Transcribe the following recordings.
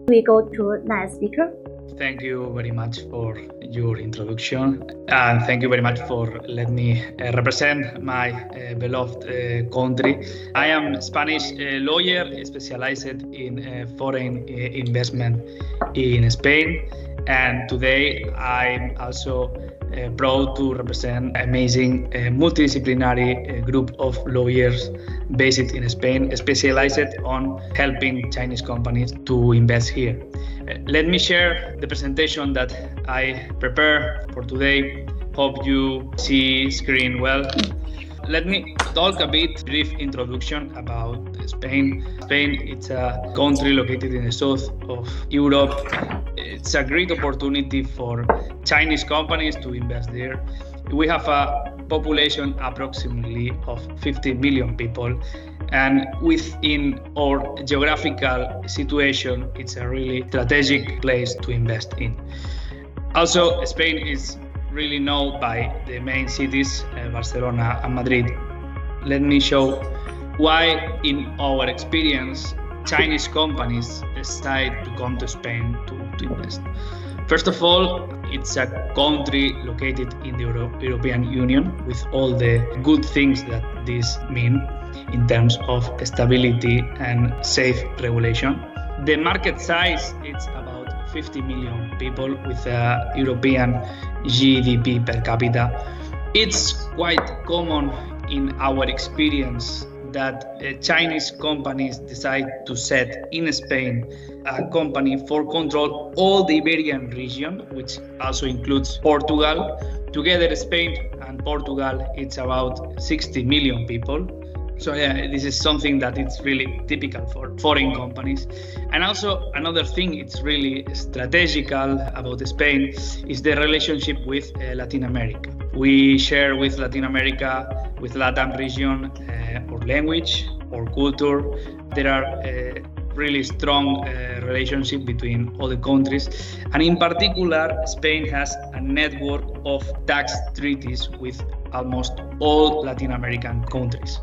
We go to next speaker. Thank you very much for your introduction, and thank you very much for letting me represent my beloved country. I am a Spanish lawyer specialized in foreign investment in Spain, and today I'm also proud to represent an amazing multidisciplinary group of lawyers based in Spain, specialized on helping Chinese companies to invest here. Let me share the presentation that I prepared for today. Hope you see screen well. Let me talk a bit, brief introduction about Spain. Spain, it's a country located in the south of Europe. It's a great opportunity for Chinese companies to invest there. We have a population approximately of 50 million people, and within our geographical situation, it's a really strategic place to invest in. Also, Spain is really known by the main cities, Barcelona and Madrid. Let me show why, in our experience, Chinese companies decide to come to Spain to invest. First of all, it's a country located in the European Union with all the good things that this means in terms of stability and safe regulation. The market size is about 50 million people with a European GDP per capita. It's quite common in our experience that Chinese companies decide to set in Spain a company for control all the Iberian region, which also includes Portugal. Together, Spain and Portugal, it's about 60 million people. So yeah, this is something that it's really typical for foreign companies. And also another thing it's really strategical about Spain is the relationship with Latin America. We share with Latin America, with LATAM region, our language, our culture. There are really strong relationship between all the countries. And in particular, Spain has a network of tax treaties with almost all Latin American countries.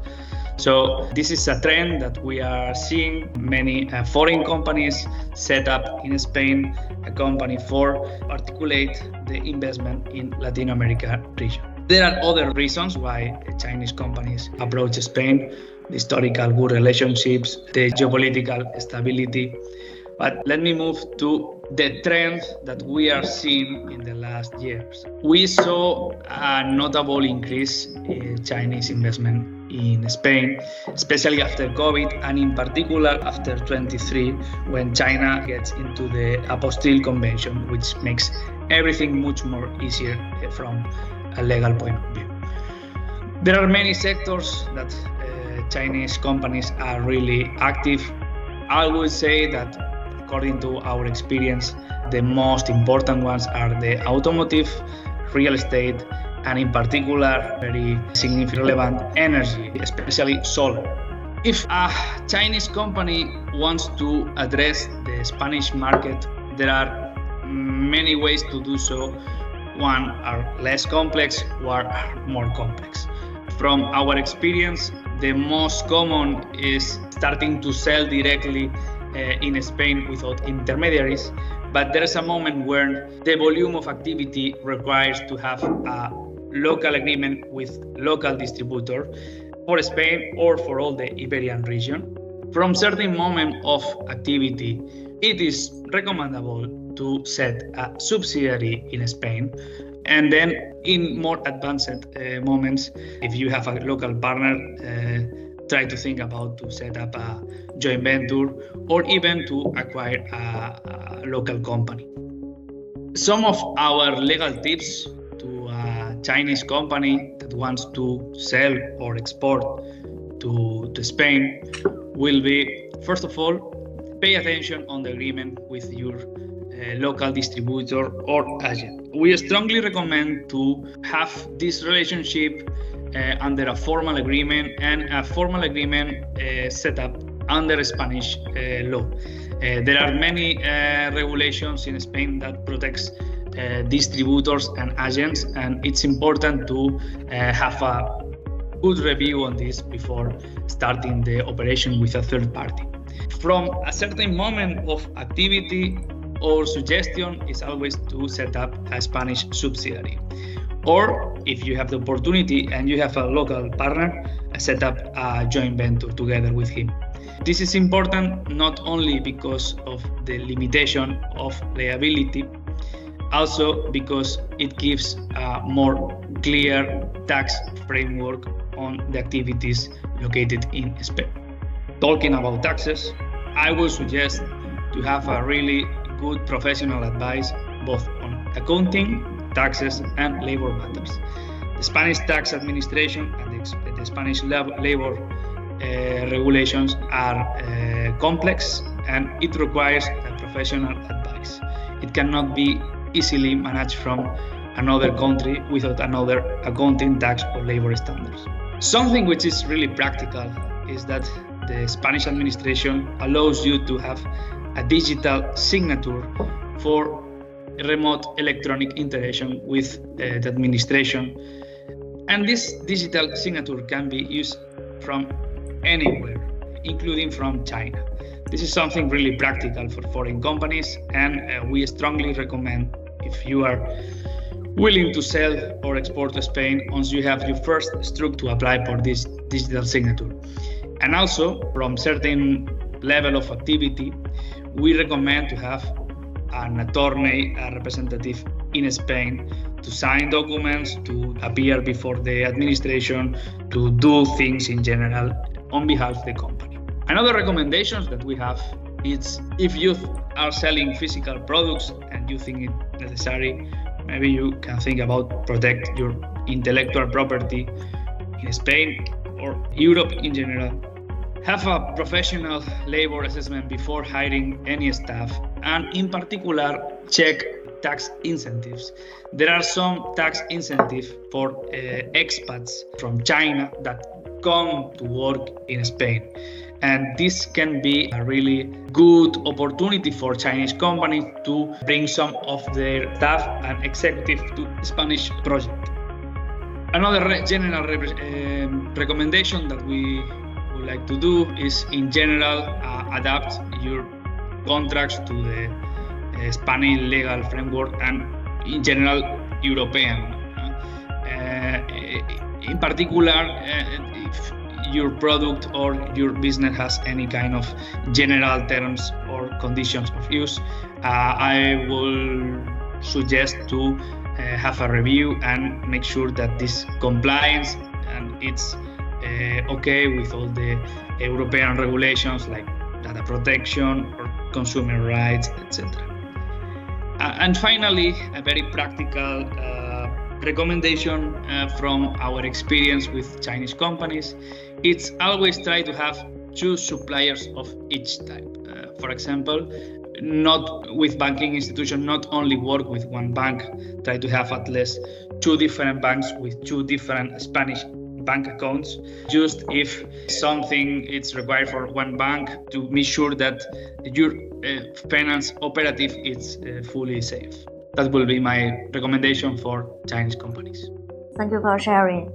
So this is a trend that we are seeing. Many foreign companies set up in Spain a company for articulate the investment in Latin America region. There are other reasons why Chinese companies approach Spain: the historical good relationships, the geopolitical stability. But let me move to the trend that we are seeing in the last years. We saw a notable increase in Chinese investment in Spain, especially after COVID, and in particular after 23, when China gets into the Apostille Convention, which makes everything much more easier from a legal point of view. There are many sectors that Chinese companies are really active. I would say that according to our experience, the most important ones are the automotive, real estate, and in particular, very significant relevant energy, especially solar. If a Chinese company wants to address the Spanish market, there are many ways to do so. One are less complex, one are more complex. From our experience, the most common is starting to sell directly in Spain without intermediaries, but there is a moment where the volume of activity requires to have a local agreement with local distributor for Spain or for all the Iberian region. From certain moment of activity, it is recommendable to set a subsidiary in Spain. And then in more advanced moments, if you have a local partner, try to think about to set up a joint venture or even to acquire a local company. Some of our legal tips to a Chinese company that wants to sell or export to Spain will be, first of all, pay attention on the agreement with your local distributor or agent. We strongly recommend to have this relationship under a formal agreement, and a formal agreement set up under Spanish law. There are many regulations in Spain that protects distributors and agents, and it's important to have a good review on this before starting the operation with a third party. From a certain moment of activity, our suggestion is always to set up a Spanish subsidiary. Or if you have the opportunity and you have a local partner, set up a joint venture together with him. This is important not only because of the limitation of liability, also because it gives a more clear tax framework on the activities located in Spain. Talking about taxes, I would suggest to have a really good professional advice both on accounting, taxes, and labor matters. The Spanish tax administration and the Spanish labor regulations are complex, and it requires a professional advice. It cannot be easily managed from another country without another accounting, tax, or labor standards. Something which is really practical is that the Spanish administration allows you to have a digital signature for remote electronic interaction with the administration. And this digital signature can be used from anywhere, including from China. This is something really practical for foreign companies, and we strongly recommend, if you are willing to sell or export to Spain, once you have your first stroke to apply for this digital signature. And also, from certain level of activity, we recommend to have an attorney, a representative in Spain, to sign documents, to appear before the administration, to do things in general on behalf of the company. Another recommendations that we have is, if you are selling physical products and you think it necessary, maybe you can think about protect your intellectual property in Spain or Europe in general. Have a professional labor assessment before hiring any staff, and in particular, check tax incentives. There are some tax incentives for expats from China that come to work in Spain. And this can be a really good opportunity for Chinese companies to bring some of their staff and executive to Spanish project. Another general recommendation that we would like to do is, in general, adapt your contracts to the Spanish legal framework and, in general, European. In particular, if your product or your business has any kind of general terms or conditions of use, I will suggest to have a review and make sure that this complies and it's okay with all the European regulations like data protection or consumer rights, etc. And finally, a very practical recommendation from our experience with Chinese companies, it's always try to have two suppliers of each type. For example, not with banking institutions, not only work with one bank, try to have at least two different banks with two different Spanish bank accounts, just if something is required for one bank, to make sure that your finance operative is fully safe. That will be my recommendation for Chinese companies. Thank you for sharing.